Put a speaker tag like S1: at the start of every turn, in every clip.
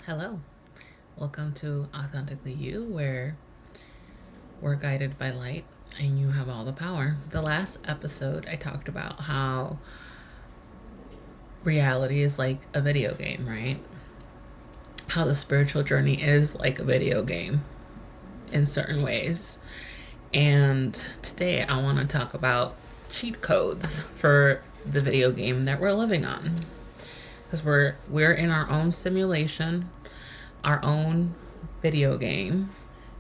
S1: Hello, welcome to Authentically You, where we're guided by light and you have all the power. The last episode, I talked about how reality is like a video game, right? How the spiritual journey is like a video game in certain ways. And today, I want to talk about cheat codes for the video game that we're living on, because we're in our own simulation, our own video game,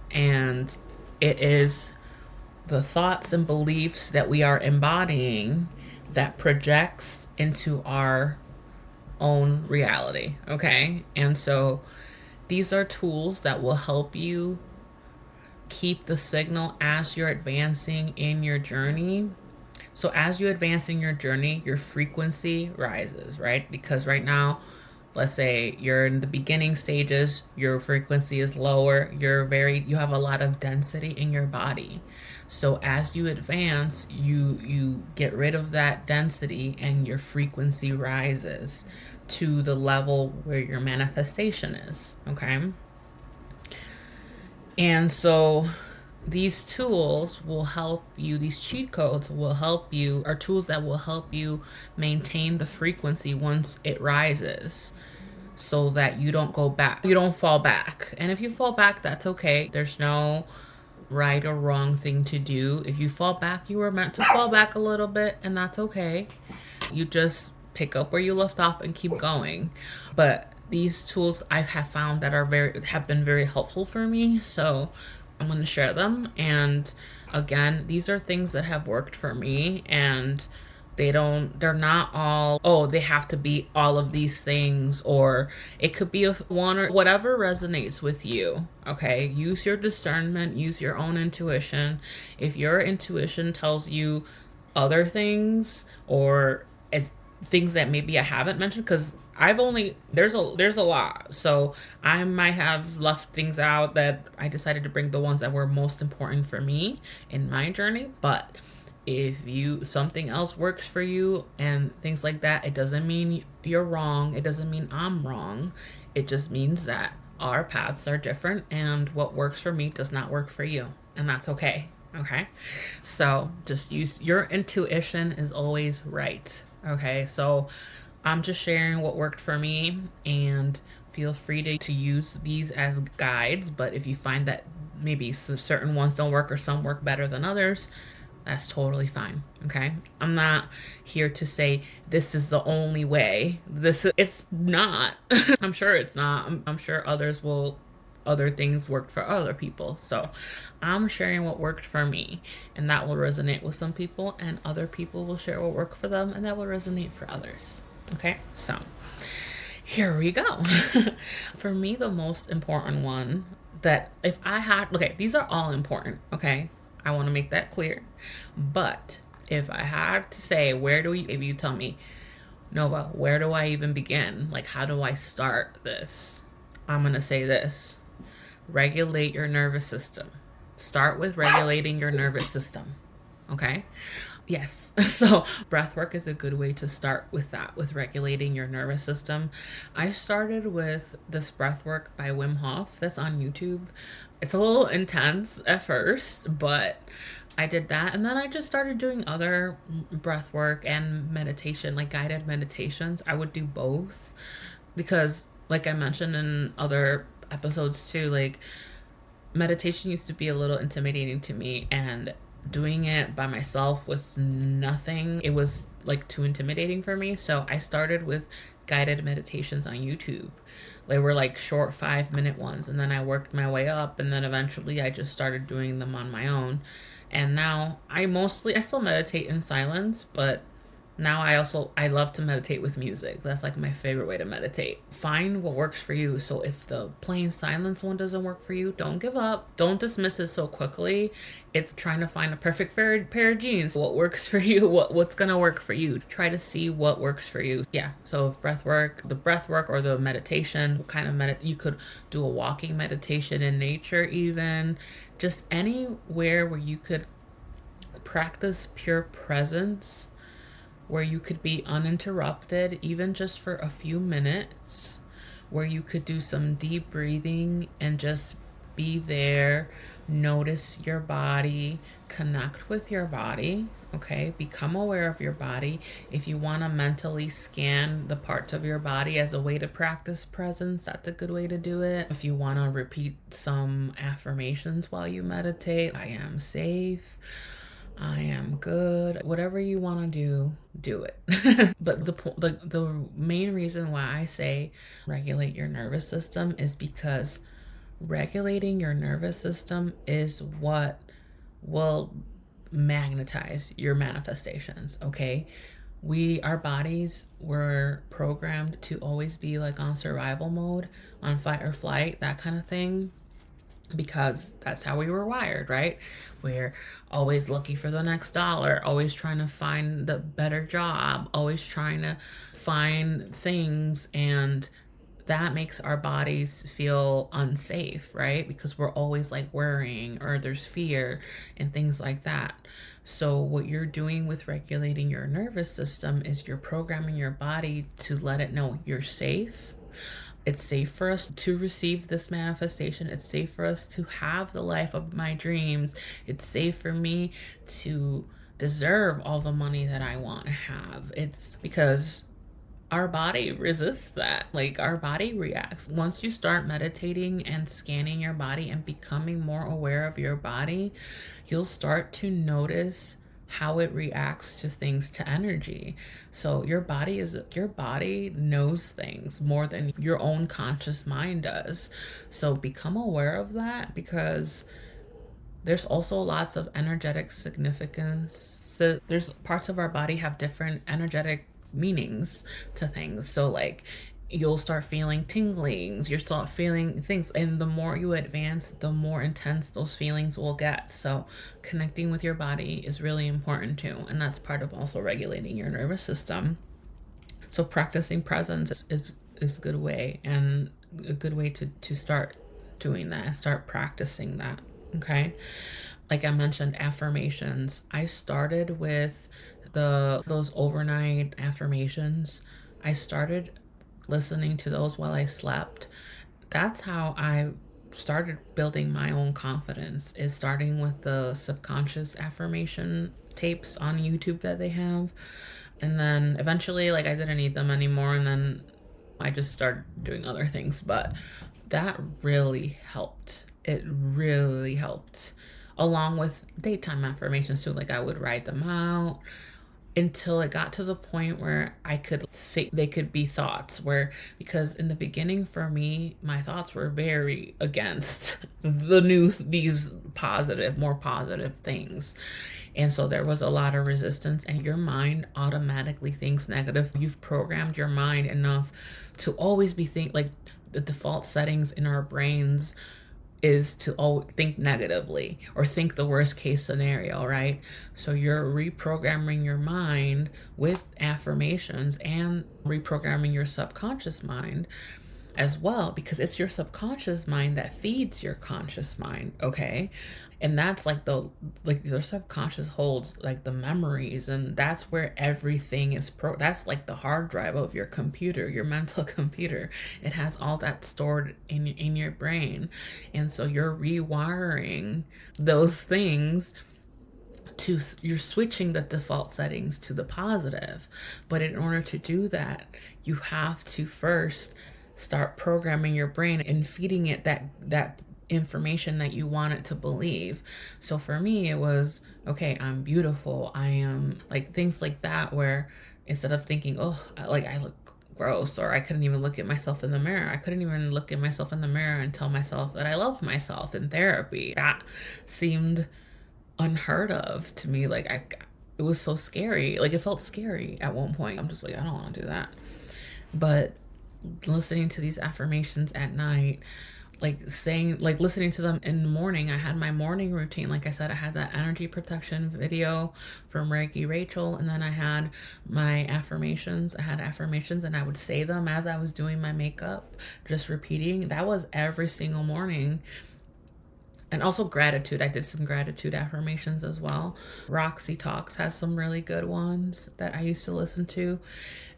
S1: and it is the thoughts and beliefs that we are embodying that projects into our own reality. Okay. And so these are tools that will help you keep the signal as you're advancing in your journey. So as you advance in your journey, your frequency rises, right? Because right now, let's say you're in the beginning stages, your frequency is lower, you have a lot of density in your body. So as you advance, you get rid of that density and your frequency rises to the level where your manifestation is, okay? And so these tools will help you, these cheat codes will help you, are tools that will help you maintain the frequency once it rises, so that you don't go back, you don't fall back. And if you fall back, that's okay. There's no right or wrong thing to do. If you fall back, you were meant to fall back a little bit, and that's okay. You just pick up where you left off and keep going. But these tools I have found that have been very helpful for me, so I'm going to share them. And again, these are things that have worked for me, and they're not all, oh, they have to be all of these things, or it could be one, or whatever resonates with you. Okay, use your discernment, use your own intuition. If your intuition tells you other things, or it's things that maybe I haven't mentioned, because there's a lot, so I might have left things out that I decided to bring the ones that were most important for me in my journey. But if something else works for you and things like that, it doesn't mean you're wrong, it doesn't mean I'm wrong. It just means that our paths are different, and what works for me does not work for you, and that's okay. Okay, so just use your intuition, is always right. Okay, so I'm just sharing what worked for me, and feel free to use these as guides. But if you find that maybe certain ones don't work, or some work better than others, that's totally fine. Okay, I'm not here to say this is the only way. It's not. I'm sure it's not. I'm sure other things worked for other people. So I'm sharing what worked for me, and that will resonate with some people, and other people will share what worked for them, and that will resonate for others. Okay, so here we go. For me, the most important one, that if I had, okay, these are all important, okay? I want to make that clear. But if I had to say, if you tell me, Nova, where do I even begin? Like, how do I start this? I'm going to say this: regulate your nervous system. Start with regulating your nervous system. Okay? Yes. So breath work is a good way to start with that, with regulating your nervous system. I started with this breath work by Wim Hof that's on YouTube. It's a little intense at first, but I did that. And then I just started doing other breath work and meditation, like guided meditations. I would do both because, like I mentioned in other episodes too, like meditation used to be a little intimidating to me, and doing it by myself with nothing, it was like too intimidating for me. So I started with guided meditations on YouTube. They were like short 5-minute ones, and then I worked my way up, and then eventually I just started doing them on my own. And now I still meditate in silence, but now I love to meditate with music. That's like my favorite way to meditate. Find what works for you. So if the plain silence one doesn't work for you, don't give up. Don't dismiss it so quickly. It's trying to find a perfect pair of jeans. What works for you? What's gonna work for you? Try to see what works for you. Yeah. So the breath work or the meditation, what kind of you could do a walking meditation in nature, even just anywhere where you could practice pure presence, where you could be uninterrupted, even just for a few minutes, where you could do some deep breathing and just be there, notice your body, connect with your body. Okay, become aware of your body. If you want to mentally scan the parts of your body as a way to practice presence, that's a good way to do it. If you want to repeat some affirmations while you meditate, I am safe, I am good. Whatever you want to do it. But the main reason why I say regulate your nervous system is because regulating your nervous system is what will magnetize your manifestations. Okay, our bodies were programmed to always be like on survival mode, on fight or flight, that kind of thing, because that's how we were wired, right? We're always looking for the next dollar, always trying to find the better job, always trying to find things, and that makes our bodies feel unsafe, right? Because we're always like worrying, or there's fear and things like that. So what you're doing with regulating your nervous system is you're programming your body to let it know you're safe. It's safe for us to receive this manifestation. It's safe for us to have the life of my dreams. It's safe for me to deserve all the money that I want to have. It's because our body resists that. Like, our body reacts. Once you start meditating and scanning your body and becoming more aware of your body, you'll start to notice how it reacts to things, to energy. So your body knows things more than your own conscious mind does. So become aware of that, because there's also lots of energetic significance. There's parts of our body have different energetic meanings to things. So like, you'll start feeling tinglings, you'll start feeling things, and the more you advance, the more intense those feelings will get. So connecting with your body is really important too, and that's part of also regulating your nervous system. So practicing presence is a good way, and a good way to start doing that, start practicing that. Okay, like I mentioned, affirmations. I started with those overnight affirmations. I started listening to those while I slept. That's how I started building my own confidence, is starting with the subconscious affirmation tapes on YouTube that they have. And then eventually, like, I didn't need them anymore, and then I just started doing other things. But that really helped. It really helped. Along with daytime affirmations too. Like, I would write them out until it got to the point where I could think they could be thoughts, because in the beginning for me, my thoughts were very against these more positive things. And so there was a lot of resistance, and your mind automatically thinks negative. You've programmed your mind enough to always be like, the default settings in our brains is to think negatively or think the worst case scenario, right? So you're reprogramming your mind with affirmations and reprogramming your subconscious mind as well, because it's your subconscious mind that feeds your conscious mind. Okay, and that's like your subconscious holds like the memories, and that's where everything is that's like the hard drive of your computer, your mental computer. It has all that stored in your brain, and so you're rewiring those things you're switching the default settings to the positive. But in order to do that, you have to first start programming your brain and feeding it that information that you want it to believe. So for me, it was, okay, I'm beautiful, I am, like, things like that, where instead of thinking, oh, like, I look gross, or I couldn't even look at myself in the mirror. I couldn't even look at myself in the mirror and tell myself that I love myself in therapy. That seemed unheard of to me. Like, it was so scary. Like, it felt scary at one point. I'm just like, I don't want to do that. But listening to these affirmations at night, listening to them in the morning. I had my morning routine. Like I said, I had that energy protection video from Reiki Rachel, and then I had my affirmations. I had affirmations, and I would say them as I was doing my makeup, just repeating. That was every single morning. And also gratitude. I did some gratitude affirmations as well. Roxy Talks has some really good ones that I used to listen to.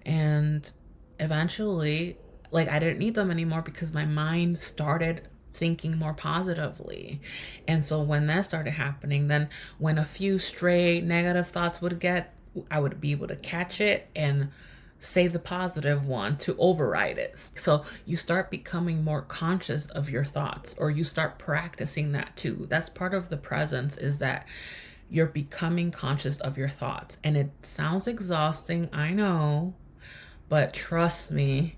S1: And eventually, like I didn't need them anymore because my mind started thinking more positively. And so when that started happening, then when a few stray negative thoughts would get, I would be able to catch it and say the positive one to override it. So you start becoming more conscious of your thoughts, or you start practicing that too. That's part of the presence, is that you're becoming conscious of your thoughts. And it sounds exhausting, I know, but trust me,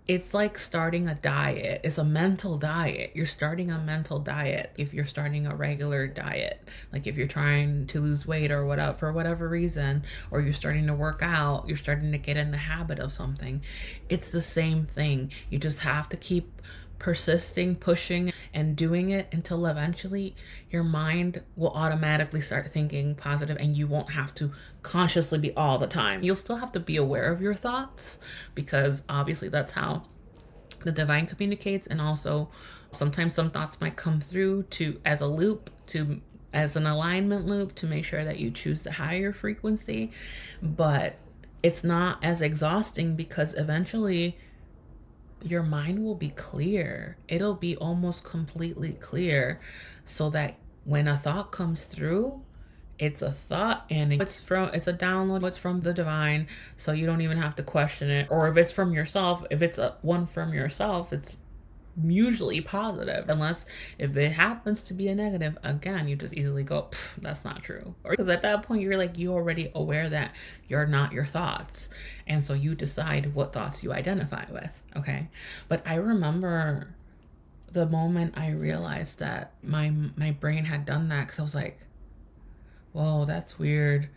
S1: it's like starting a diet. It's a mental diet. You're starting a mental diet if you're starting a regular diet. Like if you're trying to lose weight or whatever, for whatever reason, or you're starting to work out, you're starting to get in the habit of something. It's the same thing. You just have to keep persisting, pushing, and doing it until eventually your mind will automatically start thinking positive, and you won't have to consciously be all the time. You'll still have to be aware of your thoughts, because obviously that's how the divine communicates. And also sometimes some thoughts might come through to as a loop, to as an alignment loop, to make sure that you choose the higher frequency. But it's not as exhausting, because eventually your mind will be clear. It'll be almost completely clear, so that when a thought comes through, it's a thought and it's a download, it's from the divine, so you don't even have to question it. Or if it's from yourself, if it's a one from yourself, it's usually positive, unless if it happens to be a negative, again, you just easily go, that's not true. Or because at that point you're like, you already aware that you're not your thoughts, and so you decide what thoughts you identify with. Okay. But I remember the moment I realized that my brain had done that, because I was like, whoa, that's weird.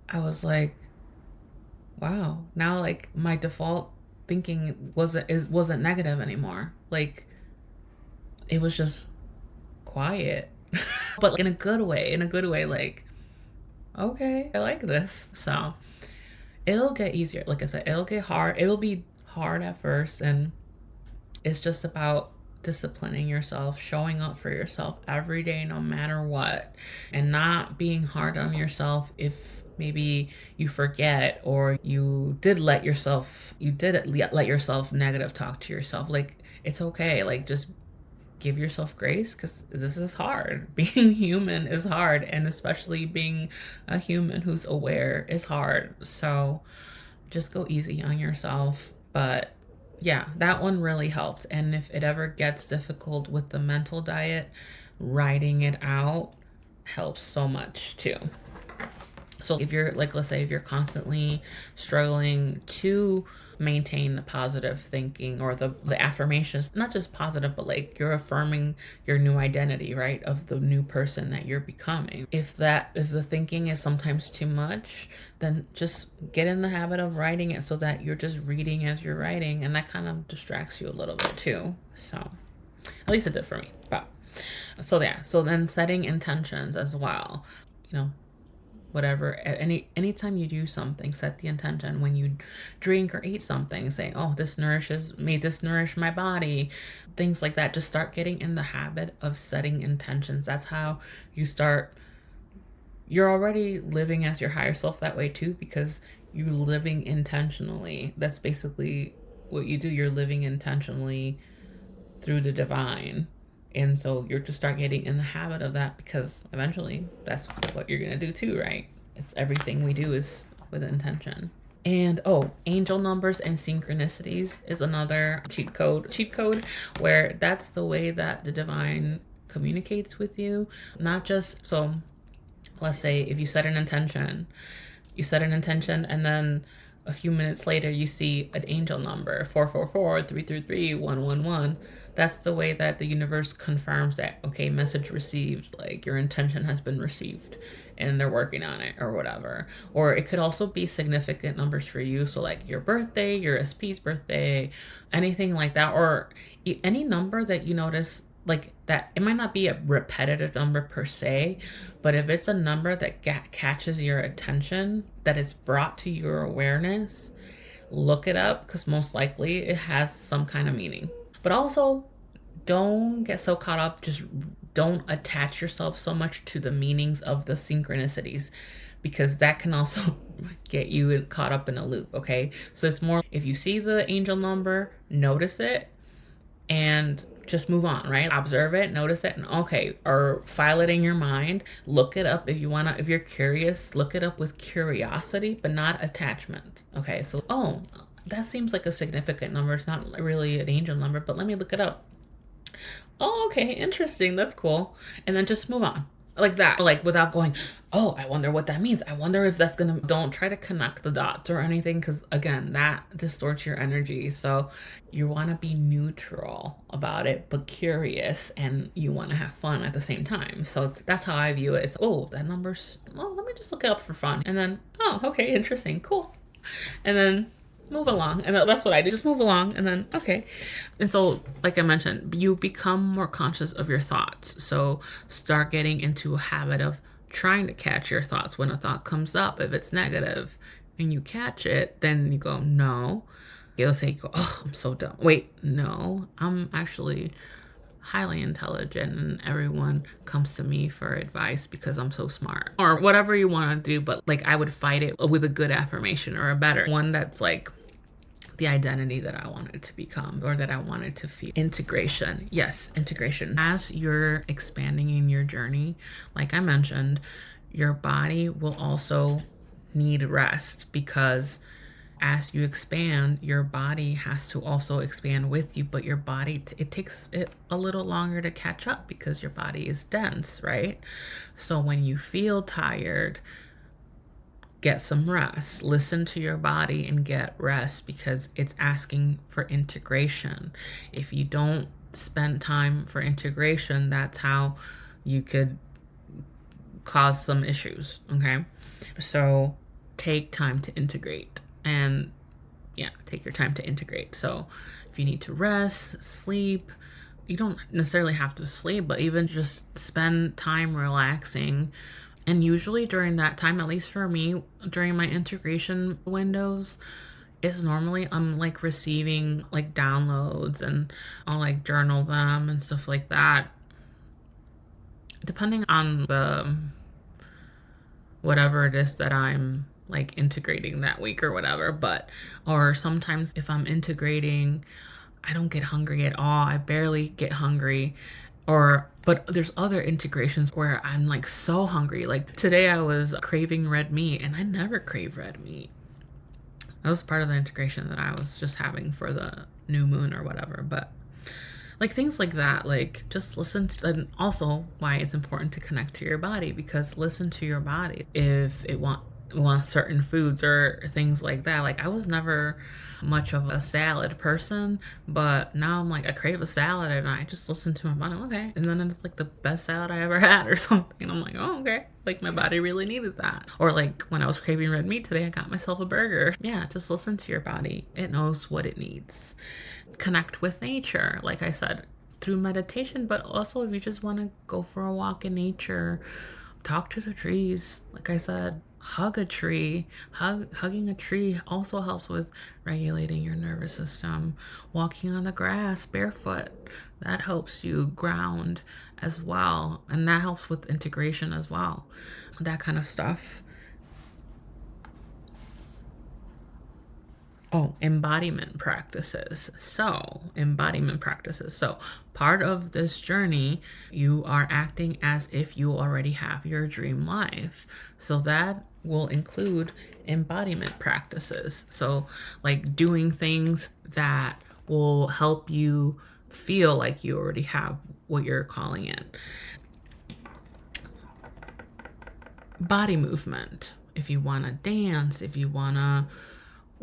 S1: I was like, wow, now like my default thinking wasn't negative anymore. Like it was just quiet. But like in a good way, like, okay, I like this. So it'll get easier. Like I said, it'll get hard. It'll be hard at first, and it's just about disciplining yourself, showing up for yourself every day, no matter what, and not being hard on yourself if maybe you forget, or you did let yourself negative talk to yourself. Like it's okay. Like just give yourself grace, because this is hard. Being human is hard, and especially being a human who's aware is hard. So just go easy on yourself. But yeah, that one really helped. And if it ever gets difficult with the mental diet, writing it out helps so much too. So if you're like, let's say if you're constantly struggling to maintain the positive thinking, or the affirmations, not just positive, but like you're affirming your new identity, right? Of the new person that you're becoming. If the thinking is sometimes too much, then just get in the habit of writing it, so that you're just reading as you're writing, and that kind of distracts you a little bit too. So at least it did for me. But so yeah, so then setting intentions as well, whatever, anytime you do something, set the intention. When you drink or eat something, say, oh, this nourish my body, things like that. Just start getting in the habit of setting intentions. That's how you're already living as your higher self that way too, because you're living intentionally. That's basically what you do. You're living intentionally through the divine. And so you're just start getting in the habit of that, because eventually that's what you're going to do too, right? It's everything we do is with intention. And angel numbers and synchronicities is another cheat code where that's the way that the divine communicates with you. Not just, so let's say if you set an intention and then a few minutes later you see an angel number 444 333 111. That's the way that the universe confirms that, okay, message received, like your intention has been received and they're working on it, or whatever. Or it could also be significant numbers for you, so like your birthday, your SP's birthday, anything like that, or any number that you notice like that. It might not be a repetitive number per se, but if it's a number that catches your attention, that is brought to your awareness, look it up, because most likely it has some kind of meaning. But also, don't get so caught up. Just don't attach yourself so much to the meanings of the synchronicities. because that can also get you caught up in a loop. Okay. So it's more, if you see the angel number, notice it and just move on, right? Observe it, notice it, and okay, or file it in your mind. Look it up if you want to, if you're curious, look it up with curiosity, but not attachment. Okay, so, oh, that seems like a significant number. It's not really an angel number, but let me look it up. Oh, okay, interesting. That's cool. And then just move on like that, like without going, oh, I wonder what that means. I wonder if that's gonna, don't try to connect the dots or anything, because again, that distorts your energy. So you want to be neutral about it, but curious, and you want to have fun at the same time. So that's how I view it. It's, oh, that number's, well, let me just look it up for fun. And then, oh, okay, interesting, cool. And then move along. And that's what I do. Just move along and then, okay. And so, like I mentioned, you become more conscious of your thoughts. So start getting into a habit of trying to catch your thoughts when a thought comes up. If it's negative and you catch it, then you go, no. Let's say you go, oh, I'm so dumb. Wait, no, I'm actually highly intelligent and everyone comes to me for advice because I'm so smart, or whatever you want to do. But like, I would fight it with a good affirmation or a better one that's like the identity that I wanted to become or that I wanted to feel. Integration. Yes, integration. As you're expanding in your journey, like I mentioned, your body will also need rest, because as you expand, your body has to also expand with you, but your body, it takes it a little longer to catch up because your body is dense, right? So when you feel tired, get some rest. Listen to your body and get rest, because it's asking for integration. If you don't spend time for integration, that's how you could cause some issues, okay? So take time to integrate, and yeah, take your time to integrate. So if you need to rest, sleep, you don't necessarily have to sleep, but even just spend time relaxing. And usually during that time, at least for me, during my integration windows, is normally I'm like receiving like downloads, and I'll like journal them and stuff like that, depending on the whatever it is that I'm like integrating that week or whatever. But, or sometimes if I'm integrating, I don't get hungry at all. I barely get hungry. Or, but there's other integrations where I'm like so hungry. Like today I was craving red meat, and I never crave red meat. That was part of the integration that I was just having for the new moon or whatever. But like things like that, like just listen to, and also why it's important to connect to your body, because listen to your body. If it wants certain foods or things like that. Like I was never much of a salad person, but now I'm like, I crave a salad, and I just listen to my body. Okay. And then it's like the best salad I ever had or something. And I'm like, oh, okay. Like my body really needed that. Or like when I was craving red meat today, I got myself a burger. Yeah. Just listen to your body. It knows what it needs. Connect with nature. Like I said, through meditation, but also if you just want to go for a walk in nature, talk to the trees. Like I said, hug a tree. Hugging a tree also helps with regulating your nervous system. Walking on the grass barefoot, that helps you ground as well, and that helps with integration as well. That kind of stuff. Oh, embodiment practices. So, part of this journey, you are acting as if you already have your dream life. So, that will include embodiment practices. So, like doing things that will help you feel like you already have what you're calling in. Body movement. If you want to dance, if you want to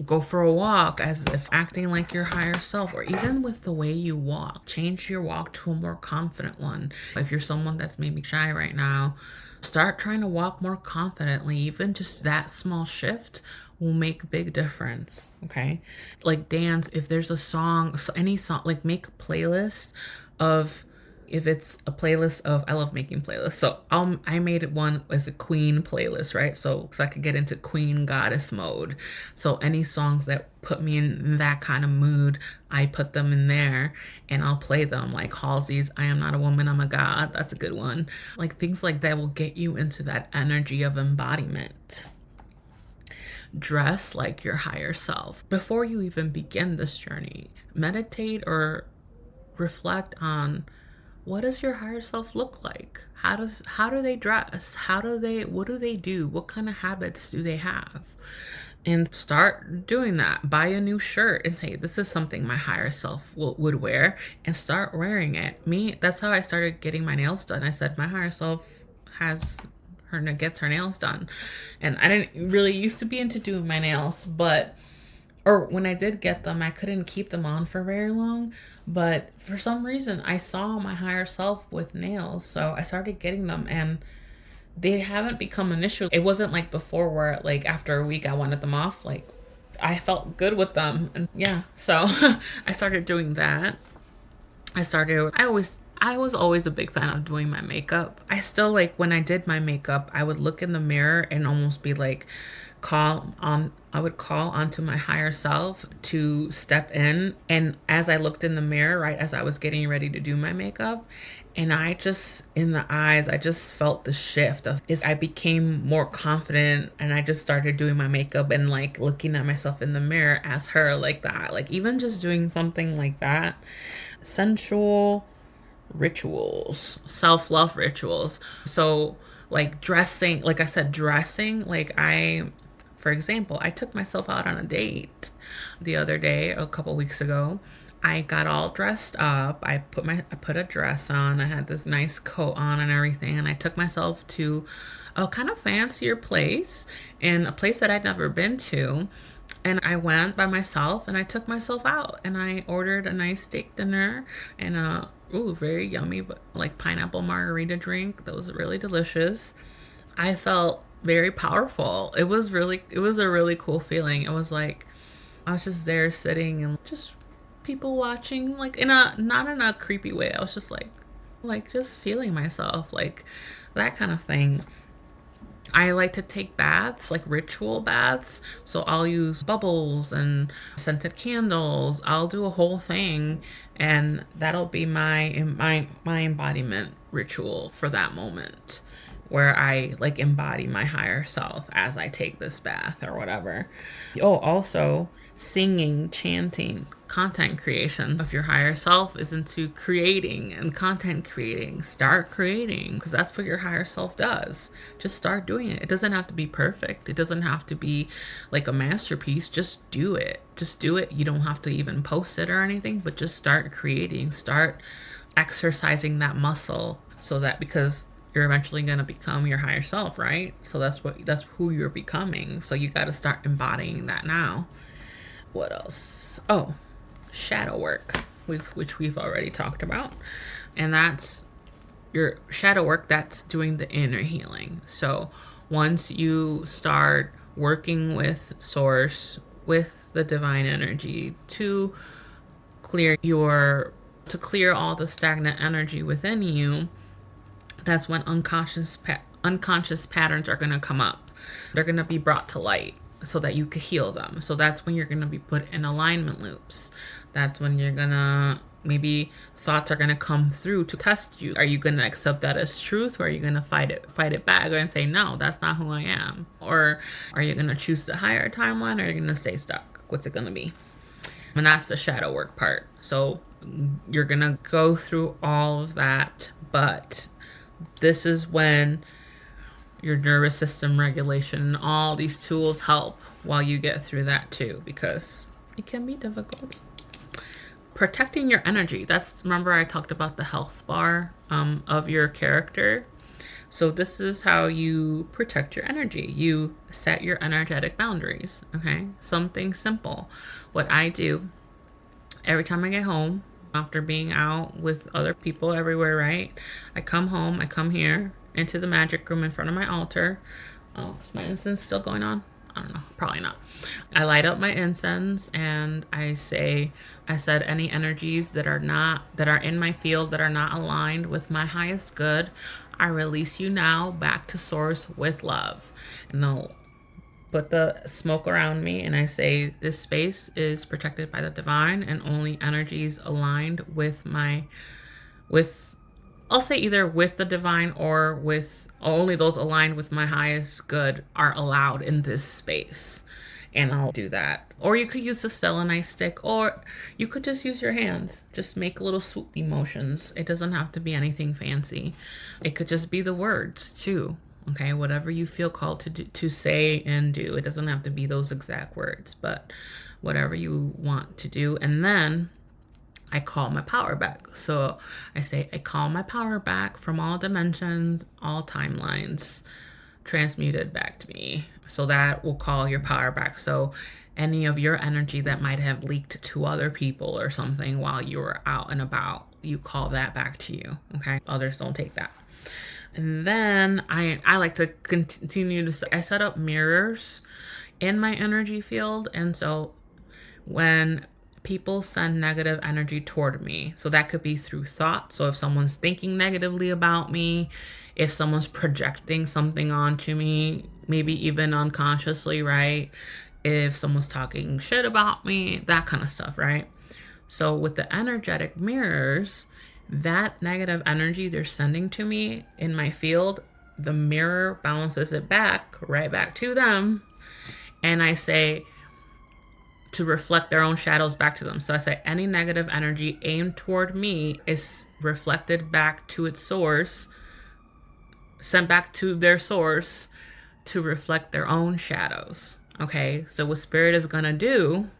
S1: go for a walk, as if acting like your higher self, or even with the way you walk, change your walk to a more confident one. If you're someone that's maybe shy right now, start trying to walk more confidently. Even just that small shift will make a big difference. Okay. Like dance, if there's a song, any song, like make a playlist of If it's a playlist of, I love making playlists. So I made one as a Queen playlist, right? So I could get into Queen goddess mode. So any songs that put me in that kind of mood, I put them in there and I'll play them. Like Halsey's I Am Not a Woman, I'm a God. That's a good one. Like things like that will get you into that energy of embodiment. Dress like your higher self. Before you even begin this journey, meditate or reflect on, what does your higher self look like? How do they dress? What do they do? What kind of habits do they have? And start doing that. Buy a new shirt and say, this is something my higher self would wear, and start wearing it. That's how I started getting my nails done. I said, my higher self gets her nails done. And I didn't really used to be into doing my nails, or when I did get them, I couldn't keep them on for very long. But for some reason, I saw my higher self with nails. So I started getting them, and they haven't become an issue. It wasn't like before where like after a week I wanted them off. Like I felt good with them. And yeah, so I started doing that. I was always a big fan of doing my makeup. I still, like, when I did my makeup, I would look in the mirror and almost be like, I would call onto my higher self to step in. And as I looked in the mirror, right, as I was getting ready to do my makeup, and in the eyes, I just felt the shift I became more confident, and I just started doing my makeup and like looking at myself in the mirror as her, like that. Like even just doing something like that. Sensual rituals, self-love rituals. So like dressing, like I said, for example, I took myself out on a date the other day, a couple weeks ago. I got all dressed up. I put a dress on. I had this nice coat on and everything. And I took myself to a kind of fancier place, and a place that I'd never been to. And I went by myself and I took myself out and I ordered a nice steak dinner and very yummy, but like pineapple margarita drink that was really delicious. I felt very powerful. It was a really cool feeling. It was like I was just there sitting and just people watching, like not in a creepy way. I was just like just feeling myself, like that kind of thing. I like to take baths, like ritual baths. So I'll use bubbles and scented candles. I'll do a whole thing, and that'll be my embodiment ritual for that moment, where I like embody my higher self as I take this bath or whatever. Oh, also singing, chanting, content creation. If your higher self is into creating and content creating, start creating, because that's what your higher self does. Just start doing it. It doesn't have to be perfect. It doesn't have to be like a masterpiece. Just do it. Just do it. You don't have to even post it or anything, but just start creating, start exercising that muscle, so that, because you're eventually going to become your higher self, right? So that's who you're becoming. So you got to start embodying that now. What else? Oh, shadow work, which we've already talked about. And that's your shadow work. That's doing the inner healing. So once you start working with source, with the divine energy to clear all the stagnant energy within you, that's when unconscious patterns are going to come up. They're going to be brought to light so that you can heal them. So that's when you're going to be put in alignment loops. That's when you're going to, maybe thoughts are going to come through to test you. Are you going to accept that as truth, or are you going to fight it back and say, no, that's not who I am? Or are you going to choose the higher timeline, or are you going to stay stuck? What's it going to be? And that's the shadow work part. So you're going to go through all of that, but this is when your nervous system regulation and all these tools help while you get through that too, because it can be difficult. Protecting your energy. Remember I talked about the health bar of your character. So this is how you protect your energy. You set your energetic boundaries. Okay. Something simple. What I do every time I get home after being out with other people everywhere, right? I come home, I come here into the magic room in front of my altar. Oh, is my incense still going on? I don't know, probably not. I light up my incense and I said any energies that are in my field that are not aligned with my highest good, I release you now back to source with love. And I'll put the smoke around me and I say this space is protected by the divine and only energies aligned with I'll say either with the divine or with only those aligned with my highest good are allowed in this space. And I'll do that. Or you could use the selenite stick, or you could just use your hands. Just make little swoopy motions. It doesn't have to be anything fancy. It could just be the words too. Okay, whatever you feel called to say and do. It doesn't have to be those exact words, but whatever you want to do. And then I call my power back. So I say, I call my power back from all dimensions, all timelines, transmuted back to me. So that will call your power back. So any of your energy that might have leaked to other people or something while you were out and about, you call that back to you. Okay. Others don't take that. And then I like to continue to, I set up mirrors in my energy field. And so when people send negative energy toward me, so that could be through thought. So if someone's thinking negatively about me, if someone's projecting something onto me, maybe even unconsciously, right? If someone's talking shit about me, that kind of stuff, right? So with the energetic mirrors, that negative energy they're sending to me in my field, the mirror balances it back, right back to them. And I say, to reflect their own shadows back to them. So I say any negative energy aimed toward me is reflected back to its source, sent back to their source to reflect their own shadows. Okay, so what spirit is going to do,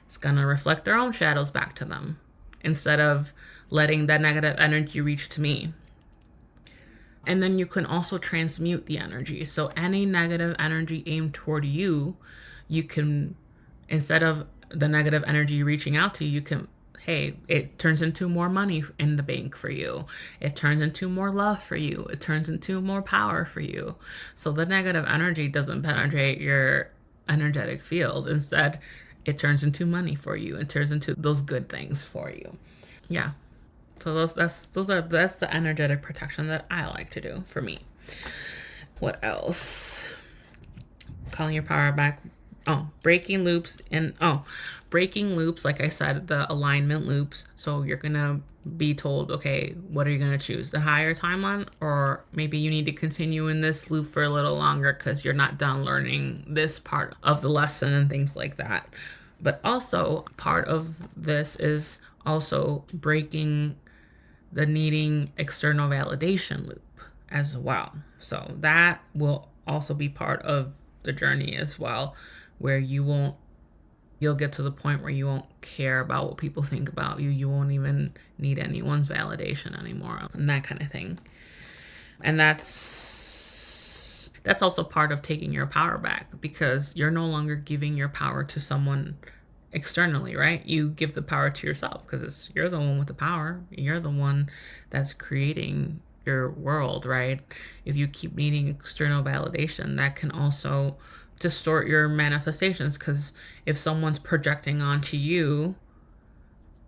S1: it's going to reflect their own shadows back to them instead of letting that negative energy reach to me. And then you can also transmute the energy. So any negative energy aimed toward you, you can, instead of the negative energy reaching out to you, you can, hey, it turns into more money in the bank for you. It turns into more love for you. It turns into more power for you. So the negative energy doesn't penetrate your energetic field. Instead, it turns into money for you. It turns into those good things for you. Yeah. So that's the energetic protection that I like to do for me. What else? Calling your power back. Breaking loops, like I said, the alignment loops. So you're gonna be told, okay, what are you gonna choose? The higher timeline, or maybe you need to continue in this loop for a little longer because you're not done learning this part of the lesson and things like that. But also part of this is also breaking the needing external validation loop as well. So that will also be part of the journey as well, where you'll get to the point where you won't care about what people think about you. You won't even need anyone's validation anymore and that kind of thing. And that's also part of taking your power back, because you're no longer giving your power to someone externally, right? You give the power to yourself because you're the one with the power. You're the one that's creating your world, right? If you keep needing external validation, that can also distort your manifestations, because if someone's projecting onto you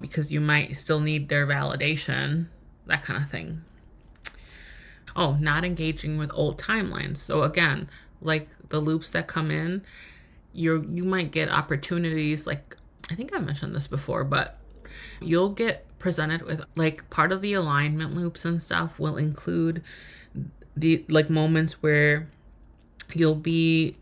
S1: because you might still need their validation, that kind of thing. Not engaging with old timelines. So again, like the loops that come in, you might get opportunities, like I think I mentioned this before, but you'll get presented with, like, part of the alignment loops and stuff will include the like moments where you'll be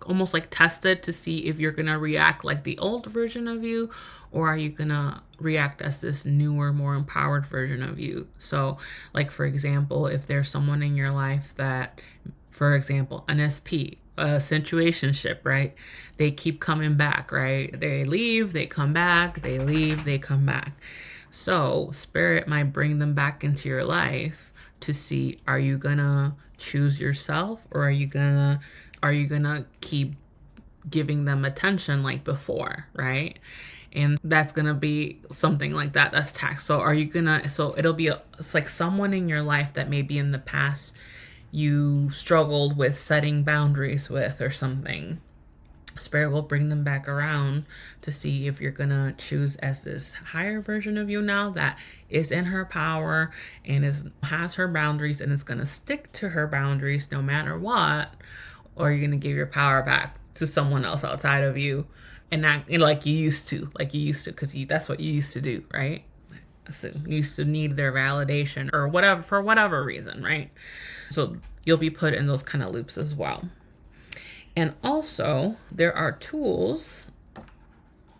S1: almost like tested to see if you're gonna react like the old version of you, or are you gonna react as this newer, more empowered version of you. So like, for example, if there's someone in your life that, for example, an SP, a situationship, right? They keep coming back, right? They leave, they come back, they leave, they come back. So spirit might bring them back into your life to see, are you gonna choose yourself, or are you gonna keep giving them attention like before, right? And that's gonna be something like that, that's taxed. So it'll be it's like someone in your life that maybe in the past you struggled with setting boundaries with or something. Spirit will bring them back around to see if you're gonna choose as this higher version of you now that is in her power and has her boundaries and is gonna stick to her boundaries no matter what, or you're gonna give your power back to someone else outside of you and not like you used to, because that's what you used to do, right? So you used to need their validation or whatever for whatever reason, right? So you'll be put in those kind of loops as well. And also, there are tools.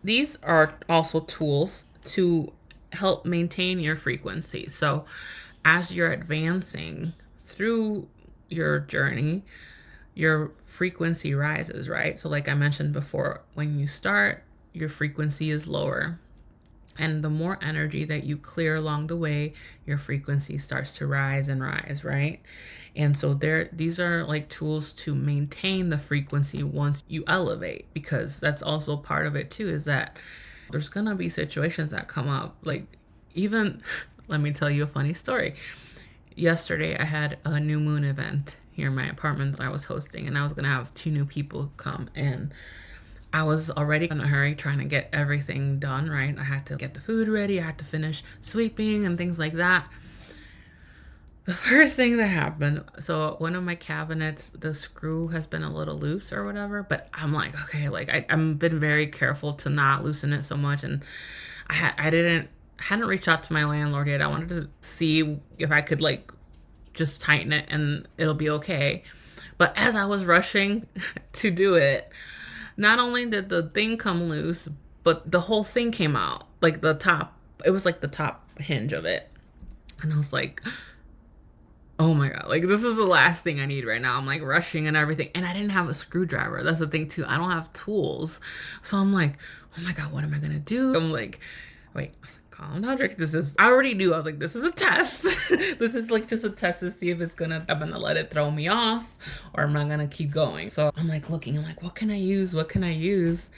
S1: These are also tools to help maintain your frequency. So as you're advancing through your journey, your frequency rises, right? So like I mentioned before, when you start, your frequency is lower. And the more energy that you clear along the way, your frequency starts to rise and rise, right? And so these are like tools to maintain the frequency once you elevate, because that's also part of it too, is that there's gonna be situations that come up. Like, even, let me tell you a funny story. Yesterday I had a new moon event here in my apartment that I was hosting, and I was gonna have 2 new people come, and I was already in a hurry trying to get everything done, right? I had to get the food ready. I had to finish sweeping and things like that. The first thing that happened, so one of my cabinets, the screw has been a little loose or whatever, but I'm like, okay, like I've been very careful to not loosen it so much. And I hadn't reached out to my landlord yet. I wanted to see if I could like just tighten it and it'll be okay. But as I was rushing to do it, not only did the thing come loose, but the whole thing came out. Like the top, it was like the top hinge of it. And I was like, oh my God, like this is the last thing I need right now. I'm like rushing and everything. And I didn't have a screwdriver. That's the thing too. I don't have tools. So I'm like, oh my God, what am I gonna do? I'm like, wait, I was like, calm down, Drake. I already knew. I was like, this is a test. This is like just a test to see if I'm gonna let it throw me off or I'm not gonna keep going. So I'm like looking, I'm like, what can I use? What can I use?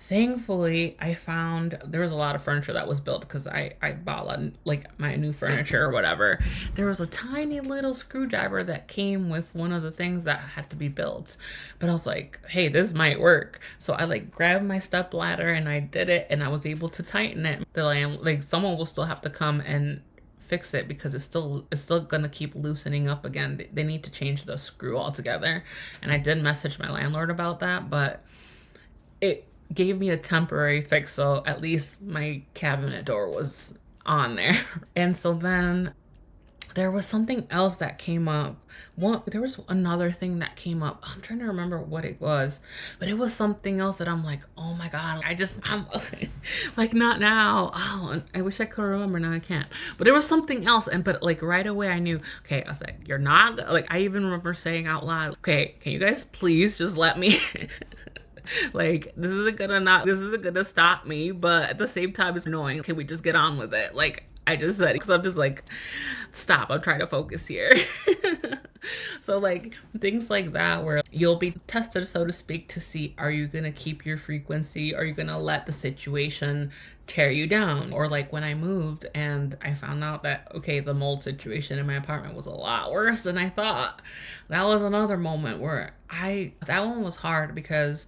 S1: Thankfully, I found there was a lot of furniture that was built because I bought like my new furniture or whatever. There was a tiny little screwdriver that came with one of the things that had to be built. But I was like, hey, this might work. So I like grabbed my step ladder and I did it and I was able to tighten it. Like someone will still have to come and fix it because it's still gonna keep loosening up again. They need to change the screw altogether. And I did message my landlord about that, but it gave me a temporary fix, so at least my cabinet door was on there. And so then there was something else that came up. There was another thing that came up. I'm trying to remember what it was, but it was something else that I'm like, oh my God, I'm like, not now. Oh, I wish I could remember. Now I can't. But there was something else, but like right away I knew. Okay, I was like, you're not like. I even remember saying out loud, okay, can you guys please just let me. Like, this isn't gonna stop me, but at the same time, it's annoying. Can we just get on with it? Like, I just said, because I'm just like, stop, I'm trying to focus here. So, like, things like that where you'll be tested, so to speak, to see, are you gonna keep your frequency? Are you gonna let the situation tear you down? Or like when I moved and I found out that, okay, the mold situation in my apartment was a lot worse than I thought. That was another moment where that one was hard because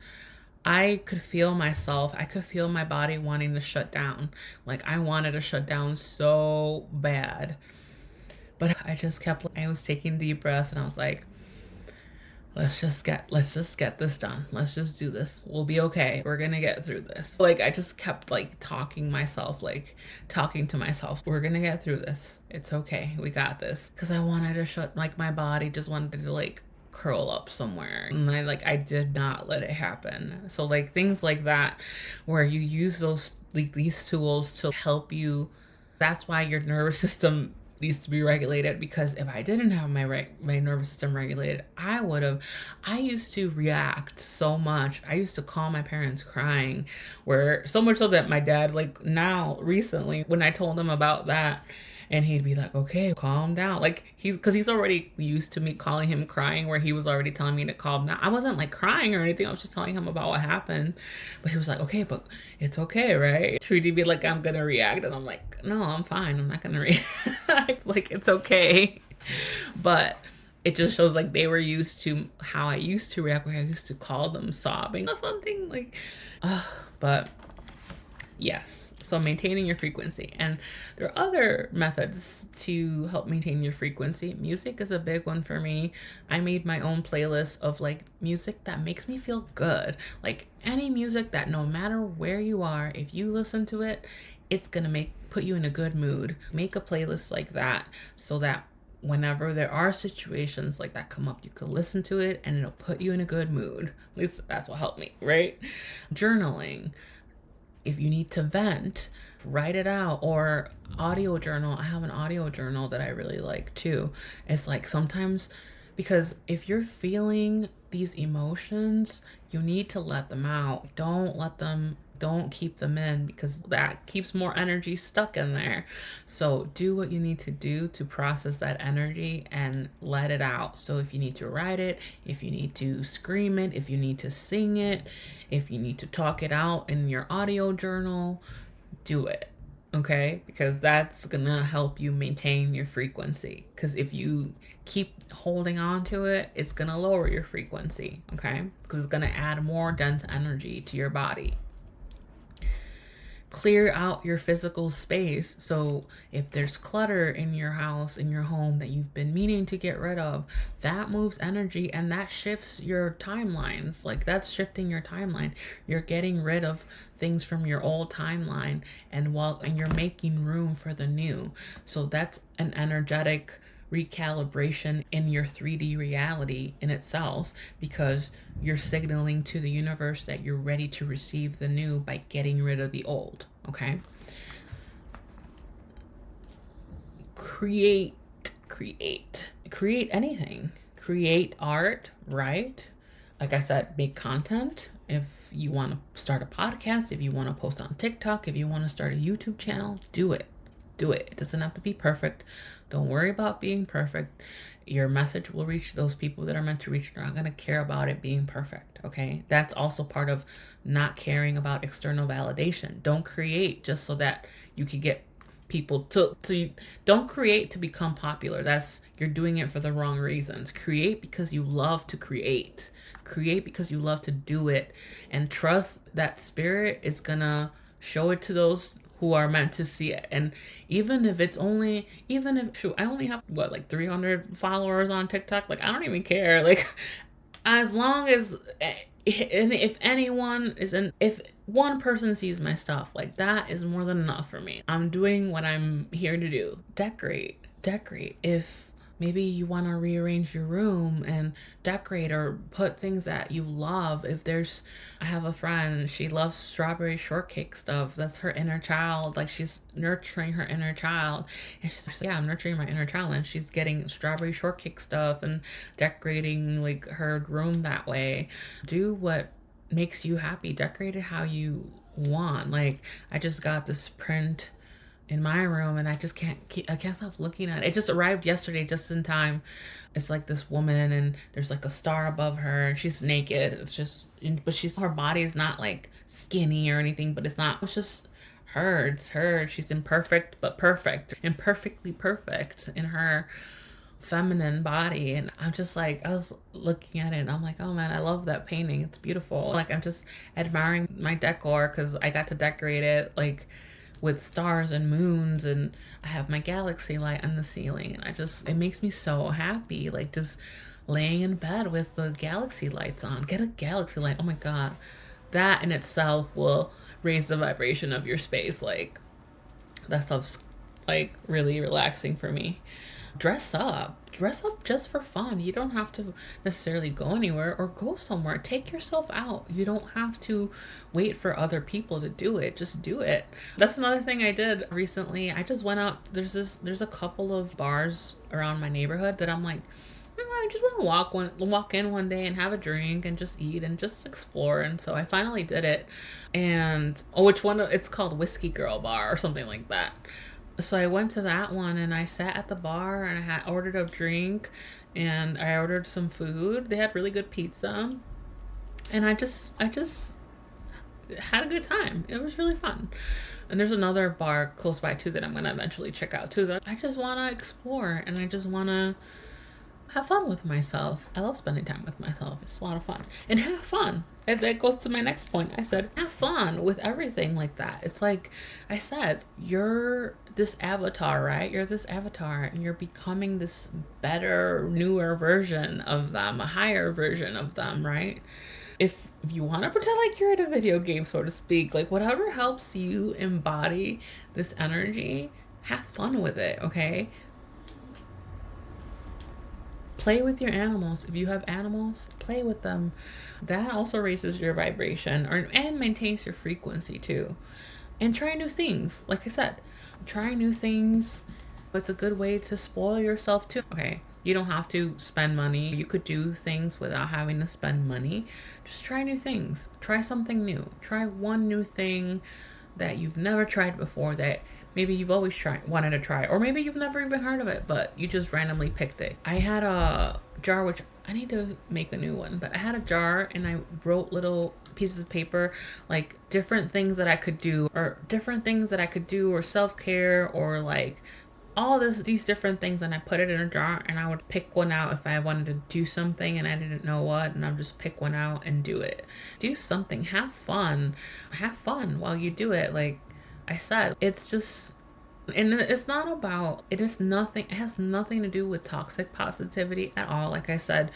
S1: I could feel myself. I could feel my body wanting to shut down. Like I wanted to shut down so bad. But I was taking deep breaths and I was like, let's just get this done. Let's just do this. We'll be okay. We're gonna get through this. Like I just kept like talking to myself. We're gonna get through this. It's okay. We got this. Because I wanted to shut, like my body just wanted to like curl up somewhere, and I did not let it happen. So like things like that where you use these tools to help you. That's why your nervous system needs to be regulated, because if I didn't have my nervous system regulated, I used to react so much. I used to call my parents crying, where so much so that my dad, like now recently when I told him about that, and he'd be like, okay, calm down. Like he's already used to me calling him crying, where he was already telling me to calm down. I wasn't like crying or anything. I was just telling him about what happened. But he was like, okay, but it's okay, right? He'd be like, I'm going to react. And I'm like, no, I'm fine. I'm not going to react. Like, it's okay. But it just shows like they were used to how I used to react, where I used to call them sobbing or something like, but yes. So maintaining your frequency. And there are other methods to help maintain your frequency. Music is a big one for me. I made my own playlist of like music that makes me feel good. Like any music that no matter where you are, if you listen to it, it's going to put you in a good mood. Make a playlist like that so that whenever there are situations like that come up, you can listen to it and it'll put you in a good mood. At least that's what helped me, right? Journaling. If you need to vent, write it out. Or audio journal. I have an audio journal that I really like too. It's like sometimes, because if you're feeling these emotions, you need to let them out. Don't keep them in, because that keeps more energy stuck in there. So do what you need to do to process that energy and let it out. So if you need to write it, if you need to scream it, if you need to sing it, if you need to talk it out in your audio journal, do it. Okay? Because that's gonna help you maintain your frequency. Because if you keep holding on to it, it's gonna lower your frequency. Okay? Because it's gonna add more dense energy to your body. Clear out your physical space. So if there's clutter in your house, in your home that you've been meaning to get rid of, that moves energy and that shifts your timelines. Like that's shifting your timeline. You're getting rid of things from your old timeline and you're making room for the new. So that's an energetic recalibration in your 3D reality in itself, because you're signaling to the universe that you're ready to receive the new by getting rid of the old. Okay? Create anything. Create art, right? Like I said, make content. If you want to start a podcast, if you want to post on TikTok, if you want to start a YouTube channel, do it. It doesn't have to be perfect. Don't worry about being perfect. Your message will reach those people that are meant to reach. They're not going to care about it being perfect. Okay? That's also part of not caring about external validation. Don't create just so that you can get people to don't create to become popular. You're doing it for the wrong reasons. Create because you love to create. Create because you love to do it, and trust that spirit is gonna show it to those who are meant to see it. And even if I only have like 300 followers on TikTok, like I don't even care. Like as long as if one person sees my stuff, like that is more than enough for me. I'm doing what I'm here to do. Decorate. If maybe you want to rearrange your room and decorate or put things that you love. I have a friend, she loves strawberry shortcake stuff. That's her inner child. Like she's nurturing her inner child. And she's like, yeah, I'm nurturing my inner child. And she's getting strawberry shortcake stuff and decorating like her room that way. Do what makes you happy. Decorate it how you want. Like I just got this print in my room and I can't stop looking at it. It just arrived yesterday just in time. It's like this woman and there's like a star above her and she's naked. But her body is not like skinny or anything, but it's just her. It's her. She's imperfect but perfect. Imperfectly perfect in her feminine body. And I'm just like, I was looking at it and I'm like, oh man, I love that painting. It's beautiful. Like I'm just admiring my decor because I got to decorate it like with stars and moons, and I have my galaxy light on the ceiling, and it makes me so happy, like just laying in bed with the galaxy lights on. Get a galaxy light. Oh my god, that in itself will raise the vibration of your space. Like that stuff's like really relaxing for me. Dress up just for fun. You don't have to necessarily go anywhere or go somewhere. Take yourself out. You don't have to wait for other people to do it. Just do it. That's another thing I did recently. I just went out. There's a couple of bars around my neighborhood that I'm like, I just want to walk in one day and have a drink and just eat and just explore. And so I finally did it. And which one? It's called Whiskey Girl Bar or something like that. So I went to that one and I sat at the bar and I had ordered a drink and I ordered some food. They had really good pizza. And I just had a good time. It was really fun. And there's another bar close by too that I'm going to eventually check out too. I just want to explore and I just want to have fun with myself. I love spending time with myself. It's a lot of fun. And have fun. And that goes to my next point. I said, have fun with everything like that. It's like I said, you're this avatar, right? You're this avatar and you're becoming this better, newer version of them, a higher version of them, right? If you want to pretend like you're in a video game, so to speak, like whatever helps you embody this energy, have fun with it, okay? Play with your animals. If you have animals, play with them. That also raises your vibration and maintains your frequency too. And try new things. Like I said, try new things. It's a good way to spoil yourself too. Okay, you don't have to spend money. You could do things without having to spend money. Just try new things. Try something new. Try one new thing that you've never tried before, that maybe you've always wanted to try, or maybe you've never even heard of it, but you just randomly picked it. I had a jar, which I need to make a new one, but I had a jar and I wrote little pieces of paper, like different things that I could do, or self-care, or like all these different things, and I put it in a jar and I would pick one out if I wanted to do something and I didn't know what, and I'll just pick one out and do it. Do something, have fun while you do it. Like I said, it's just, and it's not about, it has nothing to do with toxic positivity at all. Like I said,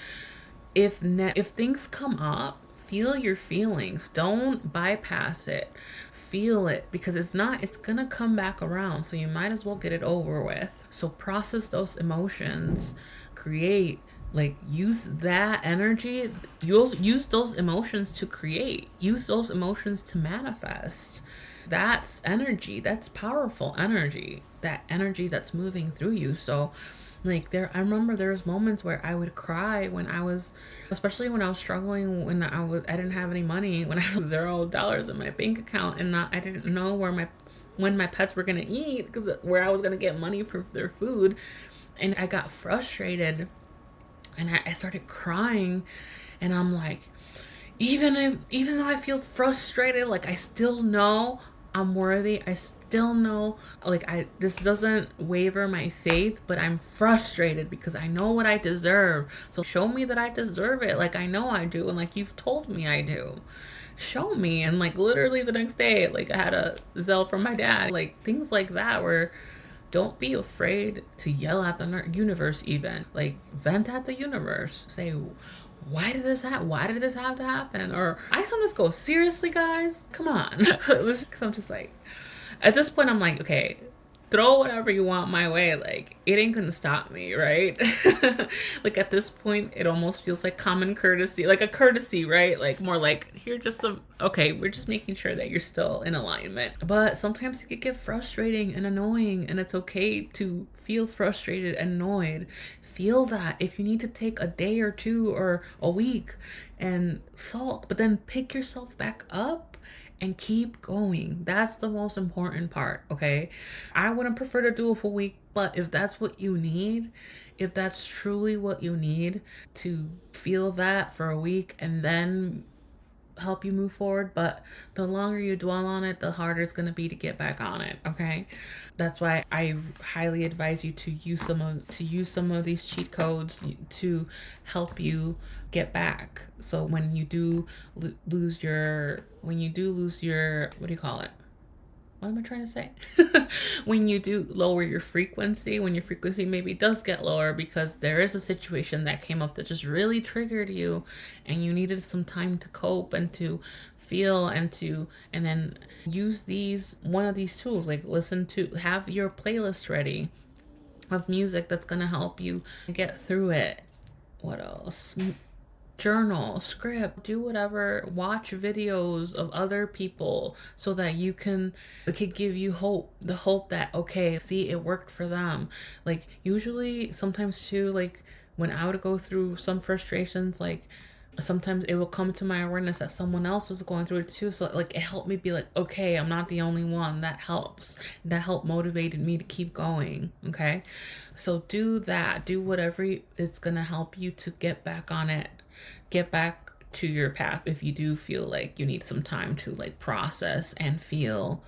S1: if things come up, feel your feelings, don't bypass it. Feel it, because if not, it's gonna come back around, so you might as well get it over with. So process those emotions, create, like use that energy. You'll use those emotions to create, use those emotions to manifest. That's energy, that's powerful energy, that energy that's moving through you. So like I remember there was moments where I would cry when I was, especially when I was struggling, when I didn't have any money, when I was $0 in my bank account, and I didn't know when my pets were gonna eat, because where I was gonna get money for their food, and I got frustrated, and I started crying, and I'm like, even though I feel frustrated, like I still know I'm worthy. I still know, like, this doesn't waver my faith, but I'm frustrated because I know what I deserve. So show me that I deserve it, like I know I do, and like you've told me I do. Show me. And like literally the next day, like I had a Zelle from my dad, like things like that, where don't be afraid to yell at the universe, even like vent at the universe. Say, why did this happen? Why did this have to happen? Or I sometimes go, seriously, guys, come on. I'm just like, at this point, I'm like, okay, throw whatever you want my way. Like, it ain't gonna stop me, right? Like, at this point, it almost feels like common courtesy, like a courtesy, right? Like, more like, here, just okay, we're just making sure that you're still in alignment. But sometimes it can get frustrating and annoying, and it's okay to feel frustrated and annoyed. Feel that. If you need to take a day or two or a week and sulk, but then pick yourself back up and keep going. That's the most important part, okay? I wouldn't prefer to do a full week, but if that's what you need, if that's truly what you need to feel that for a week and then help you move forward, but the longer you dwell on it, the harder it's going to be to get back on it, okay? That's why I highly advise you to use some of these cheat codes to help you get back. So when you do lose your what do you call it? What am I trying to say? When you do lower your frequency, when your frequency maybe does get lower because there is a situation that came up that just really triggered you and you needed some time to cope and to feel and then use one of these tools, like have your playlist ready of music that's going to help you get through it. What else? Journal, script, do whatever, watch videos of other people so that it could give you hope, the hope that, okay, see, it worked for them. Like usually sometimes too, like when I would go through some frustrations, like sometimes it will come to my awareness that someone else was going through it too, so like it helped me be like, okay, I'm not the only one. That helped motivated me to keep going. Okay, so do that, do whatever it's gonna help you to get back on it, get back to your path if you do feel like you need some time to like process and feel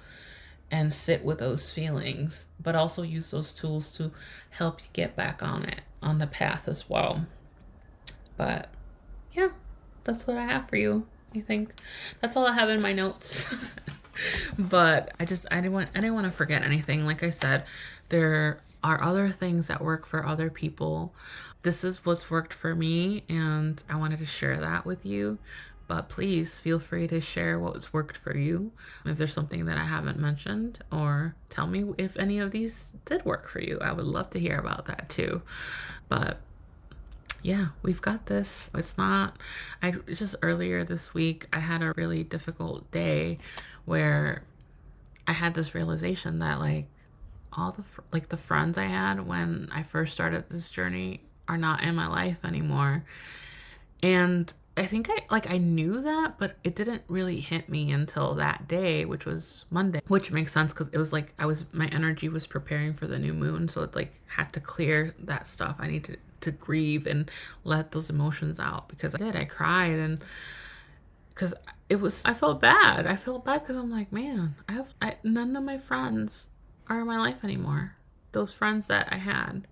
S1: and sit with those feelings, but also use those tools to help you get back on the path as well. But yeah, that's what I have for you. I think that's all I have in my notes. But I didn't want to forget anything. Like I said, there are other things that work for other people. This is what's worked for me, and I wanted to share that with you. But please feel free to share what's worked for you. If there's something that I haven't mentioned, or tell me if any of these did work for you. I would love to hear about that too. But yeah, we've got this. It's not, I just earlier this week, I had a really difficult day where I had this realization that like all the friends I had when I first started this journey are not in my life anymore. And I think I knew that, but it didn't really hit me until that day, which was Monday, which makes sense because it was like my energy was preparing for the new moon, so it like had to clear that stuff. I needed to grieve and let those emotions out, because I cried, and because I felt bad. I felt bad because I'm like, man, none of my friends are in my life anymore. Those friends that I had.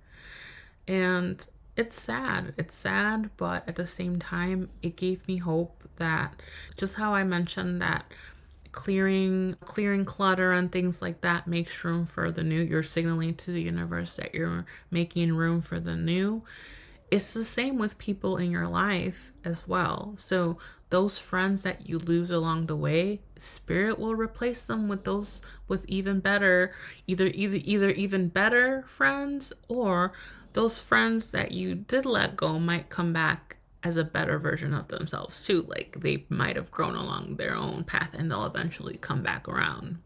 S1: And it's sad. It's sad, but at the same time, it gave me hope that, just how I mentioned that clearing clutter and things like that makes room for the new. You're signaling to the universe that you're making room for the new. It's the same with people in your life as well. So those friends that you lose along the way, spirit will replace them with even better, either even better friends, or those friends that you did let go might come back as a better version of themselves too. Like they might have grown along their own path and they'll eventually come back around.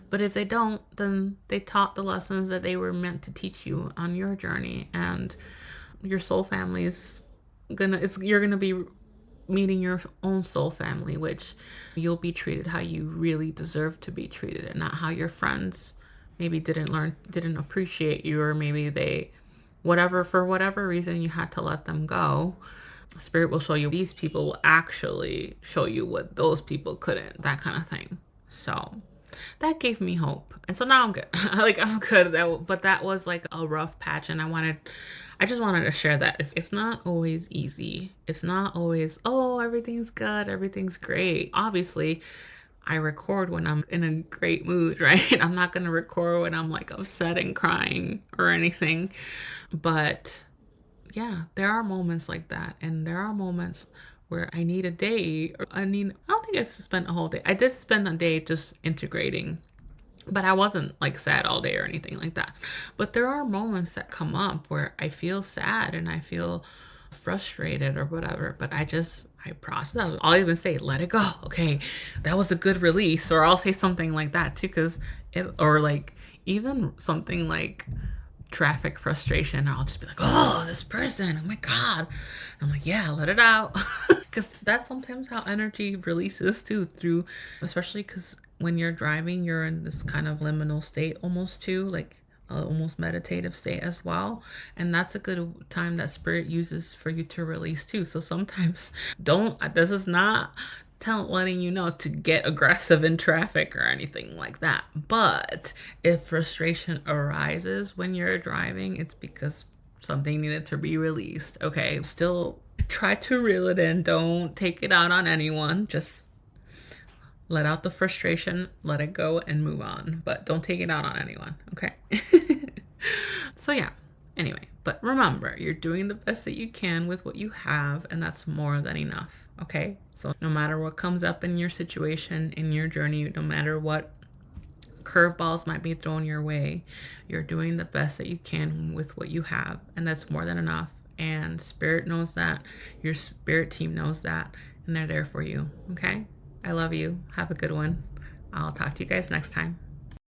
S1: But if they don't, then they taught the lessons that they were meant to teach you on your journey, and your soul family's you're gonna be meeting your own soul family, which you'll be treated how you really deserve to be treated, and not how your friends maybe didn't appreciate you, or maybe for whatever reason you had to let them go. Spirit will show you these people will actually show you what those people couldn't, that kind of thing. So that gave me hope, and so now I'm good. I'm good. But that was like a rough patch, and I just wanted to share that. It's not always easy. It's not always, oh, everything's good, everything's great. Obviously, I record when I'm in a great mood, right? I'm not going to record when I'm like upset and crying or anything. But yeah, there are moments like that. And there are moments where I need a day. I don't think I've spent a whole day. I did spend a day just integrating, but I wasn't like sad all day or anything like that. But there are moments that come up where I feel sad and I feel frustrated or whatever, but I process. I'll even say, let it go. Okay, that was a good release. Or I'll say something like that too, or like even something like traffic frustration. I'll just be like, oh, this person, oh my God. I'm like, yeah, let it out. Because that's sometimes how energy releases too, especially because when you're driving, you're in this kind of liminal state almost too, like almost meditative state as well. And that's a good time that spirit uses for you to release too. So sometimes this is not letting you know to get aggressive in traffic or anything like that. But if frustration arises when you're driving, it's because something needed to be released. Okay, still try to reel it in. Don't take it out on anyone. Just let out the frustration, let it go, and move on. But don't take it out on anyone, okay? So yeah, anyway. But remember, you're doing the best that you can with what you have, and that's more than enough, okay? So no matter what comes up in your situation, in your journey, no matter what curveballs might be thrown your way, you're doing the best that you can with what you have, and that's more than enough. And spirit knows that, your spirit team knows that, and they're there for you, okay? I love you. Have a good one. I'll talk to you guys next time.